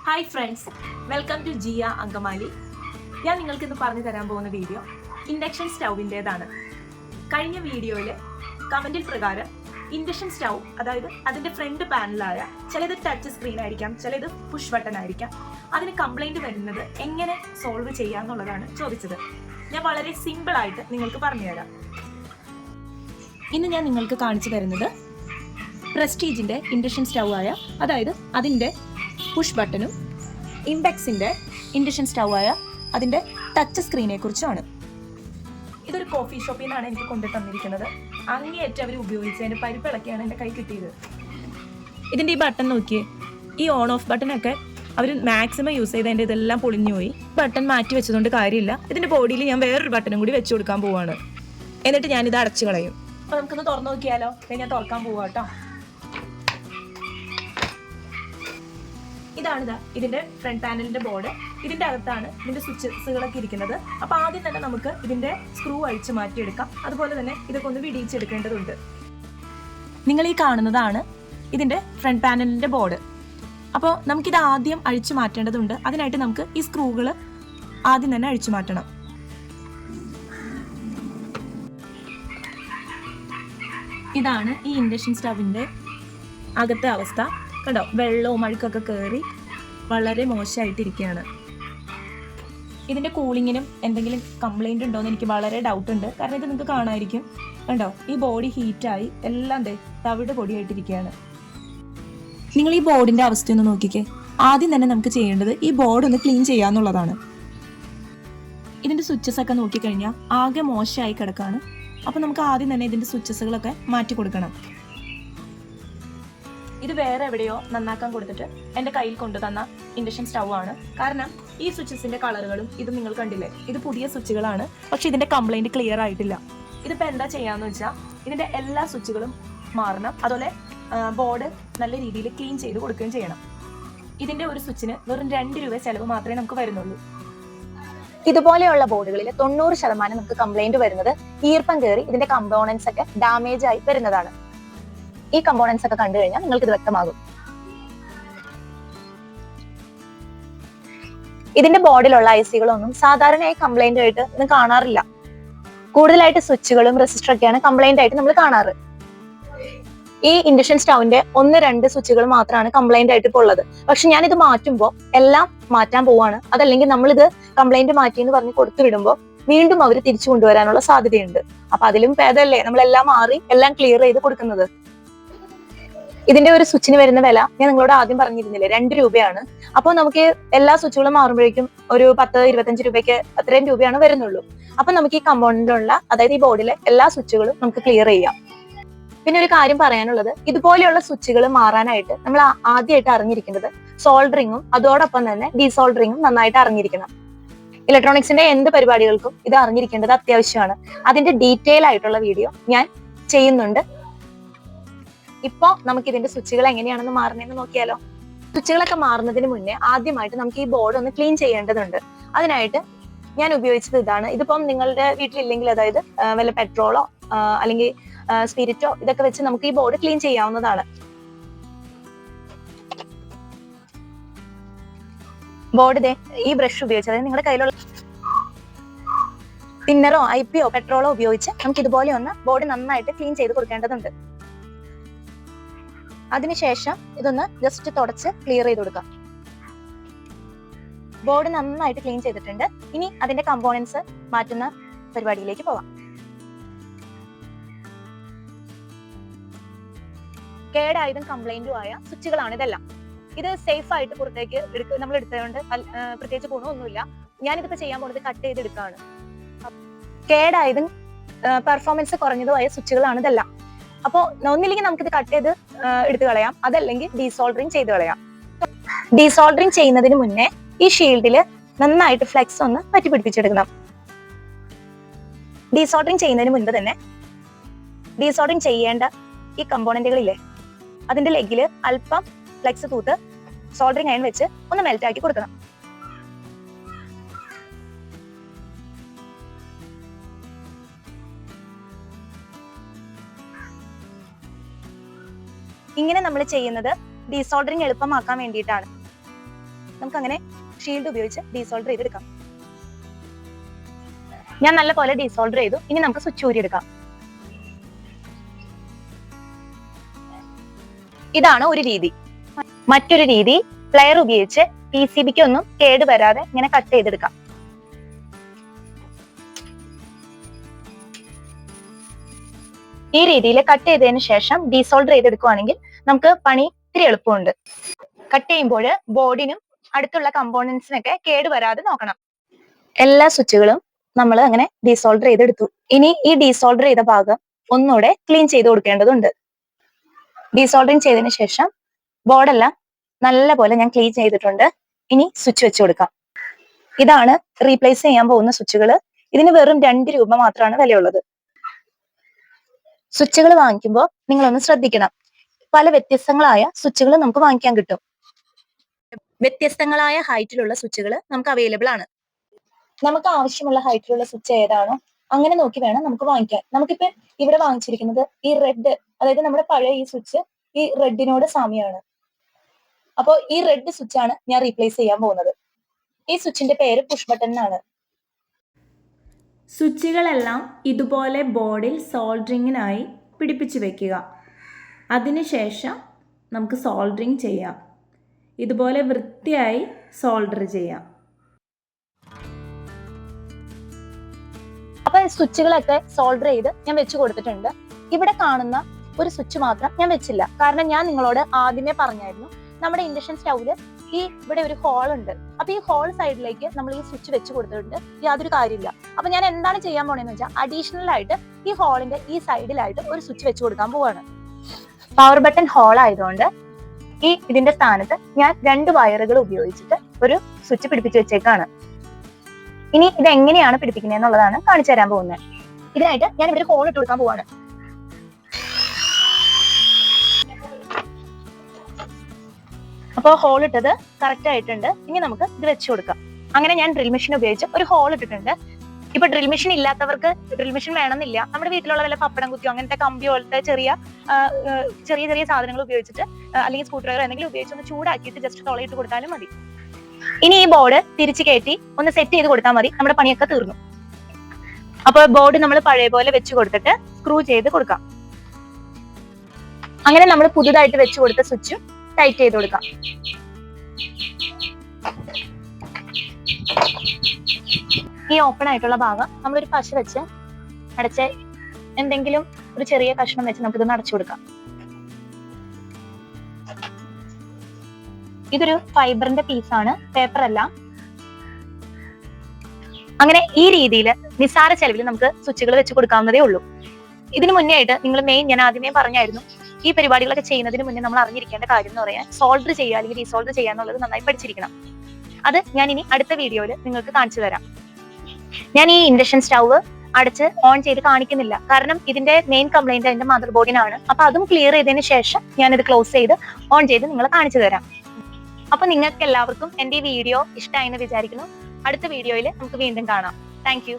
Hi friends, welcome to Jiya Angamaly. ഞാൻ നിങ്ങൾക്ക് ഇന്ന് പറഞ്ഞു തരാൻ പോകുന്ന വീഡിയോ ഇൻഡക്ഷൻ സ്റ്റൗവിൻ്റെതാണ്. കഴിഞ്ഞ വീഡിയോയിൽ കമൻറ്റിൽ പ്രകാരം ഇൻഡക്ഷൻ സ്റ്റൗ, അതായത് അതിൻ്റെ ഫ്രണ്ട് പാനലായ ചിലത് ടച്ച് സ്ക്രീൻ ആയിരിക്കാം, ചിലത് പുഷ് ബട്ടൺ ആയിരിക്കാം, അതിന് കംപ്ലൈൻറ്റ് വരുന്നത് എങ്ങനെ സോൾവ് ചെയ്യാമെന്നുള്ളതാണ് ചോദിച്ചത്. ഞാൻ വളരെ സിമ്പിളായിട്ട് നിങ്ങൾക്ക് പറഞ്ഞുതരാം. ഇന്ന് ഞാൻ നിങ്ങൾക്ക് കാണിച്ചു തരുന്നത് പ്രസ്റ്റീജിൻ്റെ ഇൻഡക്ഷൻ സ്റ്റൗ ആയ, അതായത് അതിൻ്റെ പുഷ് ബട്ടണും ഇംപെക്സിൻ്റെ ഇൻഡക്ഷൻ സ്റ്റൗ ആയ അതിൻ്റെ ടച്ച് സ്ക്രീനെ കുറിച്ചാണ്. ഇതൊരു കോഫി ഷോപ്പിൽ നിന്നാണ് എനിക്ക് കൊണ്ടു തന്നിരിക്കുന്നത്. അങ്ങേയറ്റം അവർ ഉപയോഗിച്ചതിൻ്റെ പരിപ്പിളക്കിയാണ് എൻ്റെ കൈ കിട്ടിയത്. ഇതിൻ്റെ ഈ ബട്ടൺ നോക്കിയേ, ഈ ഓൺ ഓഫ് ബട്ടണൊക്കെ അവർ മാക്സിമം യൂസ് ചെയ്തതിൻ്റെ ഇതെല്ലാം പൊളിഞ്ഞു പോയി. ബട്ടൺ മാറ്റി വെച്ചതുകൊണ്ട് കാര്യമില്ല. ഇതിൻ്റെ ബോഡിയിൽ ഞാൻ വേറൊരു ബട്ടണും കൂടി വെച്ച് കൊടുക്കാൻ പോവാണ്. എന്നിട്ട് ഞാനിത് അടച്ചു കളയും. അപ്പോൾ നമുക്കൊന്ന് തുറന്നു നോക്കിയാലോ? ഞാൻ തുറക്കാൻ പോവാം കേട്ടോ. ഇതാണിതാ ഇതിൻ്റെ ഫ്രണ്ട് പാനലിൻ്റെ ബോർഡ്. ഇതിൻ്റെ അകത്താണ് ഇതിൻ്റെ സ്വിച്ചസുകളൊക്കെ ഇരിക്കുന്നത്. അപ്പോൾ ആദ്യം തന്നെ നമുക്ക് ഇതിൻ്റെ സ്ക്രൂ അഴിച്ച് മാറ്റിയെടുക്കാം. അതുപോലെ തന്നെ ഇതൊക്കെ ഒന്ന് വിടിയിച്ചെടുക്കേണ്ടതുണ്ട്. നിങ്ങൾ ഈ കാണുന്നതാണ് ഇതിൻ്റെ ഫ്രണ്ട് പാനലിൻ്റെ ബോർഡ്. അപ്പോൾ നമുക്കിത് ആദ്യം അഴിച്ചു മാറ്റേണ്ടതുണ്ട്. അതിനായിട്ട് നമുക്ക് ഈ സ്ക്രൂകൾ ആദ്യം തന്നെ അഴിച്ചു മാറ്റണം. ഇതാണ് ഈ ഇൻഡക്ഷൻ സ്റ്റവിൻ്റെ അകത്തെ അവസ്ഥ. കണ്ടോ, വെള്ളവും അഴുക്കൊക്കെ കയറി വളരെ മോശമായിട്ടിരിക്കുകയാണ്. ഇതിൻ്റെ കൂളിങ്ങിനും എന്തെങ്കിലും കംപ്ലൈൻറ്റ് ഉണ്ടോ എന്ന് എനിക്ക് വളരെ ഡൗട്ട് ഉണ്ട്. കാരണം ഇത് നിങ്ങൾക്ക് കാണാമായിരിക്കും. കണ്ടോ, ഈ ബോഡി ഹീറ്റായി എല്ലാം തവിട് പൊടിയായിട്ടിരിക്കുകയാണ്. നിങ്ങൾ ഈ ബോർഡിൻ്റെ അവസ്ഥയൊന്ന് നോക്കിക്കേ. ആദ്യം തന്നെ നമുക്ക് ചെയ്യേണ്ടത് ഈ ബോർഡ് ഒന്ന് ക്ലീൻ ചെയ്യാന്നുള്ളതാണ്. ഇതിൻ്റെ സ്വിച്ചസ് ഒക്കെ നോക്കിക്കഴിഞ്ഞാൽ ആകെ മോശമായി കിടക്കുകയാണ്. അപ്പോൾ നമുക്ക് ആദ്യം തന്നെ ഇതിൻ്റെ സ്വിച്ചസുകളൊക്കെ മാറ്റി കൊടുക്കണം. ഇത് വേറെ എവിടെയോ നന്നാക്കാൻ കൊടുത്തിട്ട് എൻ്റെ കയ്യിൽ കൊണ്ടു തന്ന ഇൻഡക്ഷൻ സ്റ്റൗ ആണ്. കാരണം ഈ സ്വിച്ചസിൻ്റെ കളറുകളും ഇത് നിങ്ങൾ കണ്ടില്ലേ, ഇത് പുതിയ സ്വിച്ചുകളാണ്. പക്ഷേ ഇതിൻ്റെ കംപ്ലൈൻറ്റ് ക്ലിയർ ആയിട്ടില്ല. ഇതിപ്പോൾ എന്താ ചെയ്യാന്ന് വെച്ചാൽ ഇതിൻ്റെ എല്ലാ സ്വിച്ചുകളും മാറണം. അതുപോലെ ബോർഡ് നല്ല രീതിയിൽ ക്ലീൻ ചെയ്ത് കൊടുക്കുകയും ചെയ്യണം. ഇതിൻ്റെ ഒരു സ്വിച്ചിന് വെറും 2 രൂപ ചിലവ് മാത്രമേ നമുക്ക് വരുന്നുള്ളൂ. ഇതുപോലെയുള്ള ബോർഡുകളിൽ 90% നമുക്ക് കംപ്ലൈന്റ് വരുന്നത് ഈർപ്പം കയറി ഇതിന്റെ കമ്പോണൻസ് ഒക്കെ ഡാമേജ് ആയി വരുന്നതാണ്. ഈ കമ്പോണൻസ് ഒക്കെ കണ്ടു കഴിഞ്ഞാൽ നിങ്ങൾക്ക് ഇത് വ്യക്തമാകും. ഇതിന്റെ ബോർഡിലുള്ള ഐസികളൊന്നും സാധാരണയായി കംപ്ലൈന്റ് ആയിട്ട് ഇന്ന് കാണാറില്ല. കൂടുതലായിട്ട് സ്വിച്ചുകളും റെസിസ്റ്ററൊക്കെയാണ് കംപ്ലൈന്റ് ആയിട്ട് നമ്മൾ കാണാറ്. ഈ ഇൻഡക്ഷൻ സ്റ്റൗവിന്റെ 1-2 സ്വിച്ചുകൾ മാത്രമാണ് കംപ്ലൈന്റ് ആയിട്ട് ഇപ്പോൾ ഉള്ളത്. പക്ഷെ ഞാനിത് മാറ്റുമ്പോൾ എല്ലാം മാറ്റാൻ പോവാണ്. അതല്ലെങ്കിൽ നമ്മളിത് കംപ്ലൈന്റ് മാറ്റി എന്ന് പറഞ്ഞ് കൊടുത്തു വിടുമ്പോൾ വീണ്ടും അവർ തിരിച്ചു കൊണ്ടുവരാനുള്ള സാധ്യതയുണ്ട്. അപ്പൊ അതിലും ഭേദമല്ലേ നമ്മളെല്ലാം മാറി എല്ലാം ക്ലിയർ ചെയ്ത് കൊടുക്കുന്നത്. ഇതിന്റെ ഒരു സ്വിച്ചിന് വരുന്ന വില ഞാൻ നിങ്ങളോട് ആദ്യം പറഞ്ഞിരുന്നില്ലേ, 2 രൂപയാണ്. അപ്പോൾ നമുക്ക് എല്ലാ സ്വിച്ചുകളും മാറുമ്പോഴേക്കും ഒരു 10-25 രൂപയ്ക്ക് അത്രയും രൂപയാണ് വരുന്നുള്ളൂ. അപ്പൊ നമുക്ക് ഈ കമ്പോണന്റിലുള്ള, അതായത് ഈ ബോർഡിലെ എല്ലാ സ്വിച്ചുകളും നമുക്ക് ക്ലിയർ ചെയ്യാം. പിന്നെ ഒരു കാര്യം പറയാനുള്ളത്, ഇതുപോലെയുള്ള സ്വിച്ചുകൾ മാറാനായിട്ട് നമ്മൾ ആദ്യമായിട്ട് അറിഞ്ഞിരിക്കേണ്ടത് സോൾഡറിങ്ങും അതോടൊപ്പം തന്നെ ഡീസോൾഡറിങ്ങും നന്നായിട്ട് അറിഞ്ഞിരിക്കണം. ഇലക്ട്രോണിക്സിന്റെ എന്ത് പരിപാടികൾക്കും ഇത് അറിഞ്ഞിരിക്കേണ്ടത് അത്യാവശ്യമാണ്. അതിന്റെ ഡീറ്റെയിൽ ആയിട്ടുള്ള വീഡിയോ ഞാൻ ചെയ്യുന്നുണ്ട്. ഇപ്പോ നമുക്ക് ഇതിന്റെ സ്വിച്ചുകൾ എങ്ങനെയാണെന്ന് മാറുന്നതെന്ന് നോക്കിയാലോ. സ്വിച്ചുകളൊക്കെ മാറുന്നതിന് മുന്നേ ആദ്യമായിട്ട് നമുക്ക് ഈ ബോർഡ് ഒന്ന് ക്ലീൻ ചെയ്യേണ്ടതുണ്ട്. അതിനായിട്ട് ഞാൻ ഉപയോഗിച്ചത് ഇതാണ്. ഇതിപ്പം നിങ്ങളുടെ വീട്ടിലില്ലെങ്കിൽ, അതായത് വല്ല പെട്രോളോ അല്ലെങ്കിൽ സ്പിരിറ്റോ ഇതൊക്കെ വെച്ച് നമുക്ക് ഈ ബോർഡ് ക്ലീൻ ചെയ്യാവുന്നതാണ്. ബോർഡ് ഈ ബ്രഷ് ഉപയോഗിച്ച്, അതായത് നിങ്ങളുടെ കയ്യിലുള്ള തിന്നറോ ഐപ്പിയോ പെട്രോളോ ഉപയോഗിച്ച് നമുക്ക് ഇതുപോലെ ഒന്ന് ബോർഡ് നന്നായിട്ട് ക്ലീൻ ചെയ്ത് കൊടുക്കേണ്ടതുണ്ട്. അതിനുശേഷം ഇതൊന്ന് ജസ്റ്റ് തുടച്ച് ക്ലിയർ ചെയ്ത് കൊടുക്കാം. ബോർഡ് നന്നായിട്ട് ക്ലീൻ ചെയ്തിട്ടുണ്ട്. ഇനി അതിന്റെ കമ്പോണൻസ് മാറ്റുന്ന പരിപാടിയിലേക്ക് പോവാം. കേടായതും കംപ്ലൈന്റും ആയ സ്വിച്ചുകളാണ് ഇതെല്ലാം. ഇത് സേഫ് ആയിട്ട് പുറത്തേക്ക് നമ്മൾ എടുത്തതുകൊണ്ട് പ്രത്യേകിച്ച് ഗുണമൊന്നുമില്ല. ഞാനിതിപ്പോ ചെയ്യാൻ പോകുന്നത് കട്ട് ചെയ്ത് എടുക്കുകയാണ്. കേടായതും പെർഫോമൻസ് കുറഞ്ഞതുമായ സ്വിച്ചുകളാണ് ഇതെല്ലാം. അപ്പോൾ ഒന്നില്ലെങ്കിൽ നമുക്കിത് കട്ട് ചെയ്ത് എടുത്തു കളയാം, അതല്ലെങ്കിൽ ഡീസോൾഡറിങ് ചെയ്ത് കളയാം. ഡീസോൾഡറിങ് ചെയ്യുന്നതിന് മുന്നേ ഈ ഷീൽഡിൽ നന്നായിട്ട് ഫ്ലെക്സ് ഒന്ന് പറ്റി പിടിപ്പിച്ചെടുക്കണം. ഡീസോൾഡറിങ് ചെയ്യുന്നതിന് മുൻപ് തന്നെ ഡീസോൾഡറിങ് ചെയ്യേണ്ട ഈ കമ്പോണന്റുകളില്ലേ, അതിന്റെ ലെഗില് അല്പം ഫ്ലെക്സ് തൂത്ത് സോൾഡറിങ് അയൺ വെച്ച് ഒന്ന് മെൽറ്റ് ആക്കി കൊടുക്കണം. ഇങ്ങനെ നമ്മൾ ചെയ്യുന്നത് ഡീസോൾഡറിങ് എളുപ്പമാക്കാൻ വേണ്ടിയിട്ടാണ്. നമുക്ക് അങ്ങനെ ഷീൽഡ് ഉപയോഗിച്ച് ഡീസോൾഡർ ചെയ്തെടുക്കാം. ഞാൻ നല്ലപോലെ ഡീസോൾഡർ ചെയ്തു. ഇനി നമുക്ക് സ്വിച്ച് ഊരിയെടുക്കാം. ഇതാണ് ഒരു രീതി. മറ്റൊരു രീതി പ്ലെയർ ഉപയോഗിച്ച് PCBക്ക് ഒന്നും കേട് വരാതെ ഇങ്ങനെ കട്ട് ചെയ്തെടുക്കാം. ഈ രീതിയിൽ കട്ട് ചെയ്തതിന് ശേഷം ഡീസോൾഡർ ചെയ്തെടുക്കുവാണെങ്കിൽ നമുക്ക് പണി ഇത്തിരി എളുപ്പമുണ്ട്. കട്ട് ചെയ്യുമ്പോൾ ബോർഡിനും അടുത്തുള്ള കമ്പോണൻസിനൊക്കെ കേട് വരാതെ നോക്കണം. എല്ലാ സ്വിച്ചുകളും നമ്മൾ അങ്ങനെ ഡീസോൾഡർ ചെയ്തെടുത്തു. ഇനി ഈ ഡീസോൾഡർ ചെയ്ത ഭാഗം ഒന്നുകൂടെ ക്ലീൻ ചെയ്ത് കൊടുക്കേണ്ടതുണ്ട്. ഡീസോൾഡറിങ് ചെയ്തതിന് ശേഷം ബോർഡെല്ലാം നല്ലപോലെ ഞാൻ ക്ലീൻ ചെയ്തിട്ടുണ്ട്. ഇനി സ്വിച്ച് വെച്ച് കൊടുക്കാം. ഇതാണ് റീപ്ലേസ് ചെയ്യാൻ പോകുന്ന സ്വിച്ചുകൾ. ഇതിന് വെറും 2 രൂപ മാത്രമാണ് വിലയുള്ളത്. സ്വിച്ചുകൾ വാങ്ങിക്കുമ്പോൾ നിങ്ങളൊന്ന് ശ്രദ്ധിക്കണം. പല വ്യത്യസ്തങ്ങളായ സ്വിച്ചുകൾ നമുക്ക് വാങ്ങിക്കാൻ കിട്ടും. വ്യത്യസ്തങ്ങളായ ഹൈറ്റിലുള്ള സ്വിച്ചുകൾ നമുക്ക് അവൈലബിൾ ആണ്. നമുക്ക് ആവശ്യമുള്ള ഹൈറ്റിലുള്ള സ്വിച്ച് ഏതാണോ അങ്ങനെ നോക്കി വേണം നമുക്ക് വാങ്ങിക്കാൻ. നമുക്കിപ്പോ ഇവിടെ വാങ്ങിച്ചിരിക്കുന്നത് ഈ റെഡ്, അതായത് നമ്മുടെ പഴയ ഈ സ്വിച്ച് ഈ റെഡിനോട് സാമ്യമാണ്. അപ്പോൾ ഈ റെഡ് സ്വിച്ച് ആണ് ഞാൻ റീപ്ലേസ് ചെയ്യാൻ പോകുന്നത്. ഈ സ്വിച്ചിന്റെ പേര് പുഷ് ബട്ടൺ എന്നാണ്. സ്വിച്ചുകളെല്ലാം ഇതുപോലെ ബോർഡിൽ സോൾഡറിങ്ങിനായി പിടിപ്പിച്ച് വെക്കുക. അതിനുശേഷം നമുക്ക് സോൾഡറിങ് ചെയ്യാം. ഇതുപോലെ വൃത്തിയായി സോൾഡർ ചെയ്യാം. അപ്പൊ സ്വിച്ചുകളൊക്കെ സോൾഡർ ചെയ്ത് ഞാൻ വെച്ച് കൊടുത്തിട്ടുണ്ട്. ഇവിടെ കാണുന്ന ഒരു സ്വിച്ച് മാത്രം ഞാൻ വെച്ചില്ല. കാരണം ഞാൻ നിങ്ങളോട് ആദ്യമേ പറഞ്ഞായിരുന്നു, നമ്മുടെ ഇൻഡക്ഷൻ സ്റ്റൗവില് ഇവിടെ ഒരു ഹോൾ ഉണ്ട്. അപ്പൊ ഈ ഹോൾ സൈഡിലേക്ക് നമ്മൾ ഈ സ്വിച്ച് വെച്ച് കൊടുത്തിട്ടുണ്ട്, യാതൊരു കാര്യമില്ല. അപ്പൊ ഞാൻ എന്താണ് ചെയ്യാൻ പോണെന്ന് വെച്ചാൽ അഡീഷണൽ ആയിട്ട് ഈ ഹോളിന്റെ ഈ സൈഡിലായിട്ട് ഒരു സ്വിച്ച് വെച്ച് കൊടുക്കാൻ പോവാണ്. പവർ ബട്ടൺ ഹോൾ ആയതുകൊണ്ട് ഇതിന്റെ സ്ഥാനത്ത് ഞാൻ 2 വയറുകൾ ഉപയോഗിച്ചിട്ട് ഒരു സ്വിച്ച് പിടിപ്പിച്ച് വെച്ചേക്കാണ്. ഇനി ഇത് എങ്ങനെയാണ് പിടിപ്പിക്കുന്നത് എന്നുള്ളതാണ് കാണിച്ചു തരാൻ പോകുന്നത്. ഇതിനായിട്ട് ഞാൻ ഇവിടെ ഹോൾ ഇട്ട് കൊടുക്കാൻ പോവാണ്. അപ്പൊ ഹോൾ ഇട്ടത് കറക്റ്റ് ആയിട്ടുണ്ട്. ഇനി നമുക്ക് ഇത് വെച്ച് കൊടുക്കാം. അങ്ങനെ ഞാൻ ഡ്രിൽ മെഷീൻ ഉപയോഗിച്ച് ഒരു ഹോൾ ഇട്ടിട്ടുണ്ട്. ഇപ്പൊ ഡ്രിൽ മെഷീൻ ഇല്ലാത്തവർക്ക് ഡ്രിൽ മെഷീൻ വേണമെന്നില്ല. നമ്മുടെ വീട്ടിലുള്ള വല്ല പപ്പടം കുത്തിയോ അങ്ങനത്തെ കമ്പി പോലത്തെ ചെറിയ ചെറിയ സാധനങ്ങൾ ഉപയോഗിച്ചിട്ട് അല്ലെങ്കിൽ സ്ക്രൂ ഡ്രൈവർ എന്തെങ്കിലും ഉപയോഗിച്ച് ഒന്ന് ചൂടാക്കിയിട്ട് ജസ്റ്റ് തുളയിട്ട് കൊടുത്താലും മതി. ഇനി ഈ ബോർഡ് തിരിച്ചു കയറ്റി ഒന്ന് സെറ്റ് ചെയ്ത് കൊടുത്താൽ മതി. നമ്മുടെ പണിയൊക്കെ തീർന്നു. അപ്പൊ ബോർഡ് നമ്മൾ പഴയ പോലെ വെച്ച് കൊടുത്തിട്ട് സ്ക്രൂ ചെയ്ത് കൊടുക്കാം. അങ്ങനെ നമ്മൾ പുതുതായിട്ട് വെച്ച് കൊടുത്ത സ്വിച്ചും ടൈറ്റ് ചെയ്ത് കൊടുക്കാം. ഈ ഓപ്പൺ ആയിട്ടുള്ള ഭാഗം നമ്മളൊരു പശ വെച്ച് അടച്ച് എന്തെങ്കിലും ഒരു ചെറിയ കഷ്ണം വെച്ച് നമുക്കിതൊന്ന് അടച്ചു കൊടുക്കാം. ഇതൊരു ഫൈബറിന്റെ പീസാണ്, പേപ്പർ അല്ല. അങ്ങനെ ഈ രീതിയിൽ നിസ്സാര ചെലവിൽ നമുക്ക് സ്വിച്ചുകൾ വെച്ച് കൊടുക്കാവുന്നതേ ഉള്ളൂ. ഇതിന് മുന്നേ ആയിട്ട് ഞാൻ ആദ്യമേ പറഞ്ഞായിരുന്നു, ഈ പരിപാടികളൊക്കെ ചെയ്യുന്നതിന് മുന്നേ നമ്മൾ അറിഞ്ഞിരിക്കേണ്ട കാര്യം എന്ന് പറയാൻ സോൾഡർ ചെയ്യുക അല്ലെങ്കിൽ ഡീസോൾഡർ ചെയ്യുക എന്നുള്ളത് നന്നായി പഠിച്ചിരിക്കണം. അത് ഞാൻ ഇനി അടുത്ത വീഡിയോയിൽ നിങ്ങൾക്ക് കാണിച്ചു തരാം. ഞാൻ ഈ ഇൻഡക്ഷൻ സ്റ്റൗവ് അടച്ച് ഓൺ ചെയ്ത് കാണിക്കുന്നില്ല, കാരണം ഇതിന്റെ മെയിൻ കംപ്ലൈന്റ് അതിന്റെ മദർ ബോർഡിനാണ്. അപ്പൊ അതും ക്ലിയർ ചെയ്തതിന് ശേഷം ഞാനിത് ക്ലോസ് ചെയ്ത് ഓൺ ചെയ്ത് നിങ്ങളെ കാണിച്ചു തരാം. അപ്പൊ നിങ്ങൾക്ക് എല്ലാവർക്കും എന്റെ ഈ വീഡിയോ ഇഷ്ടമായെന്ന് വിചാരിക്കുന്നു. അടുത്ത വീഡിയോയിൽ നമുക്ക് വീണ്ടും കാണാം. താങ്ക്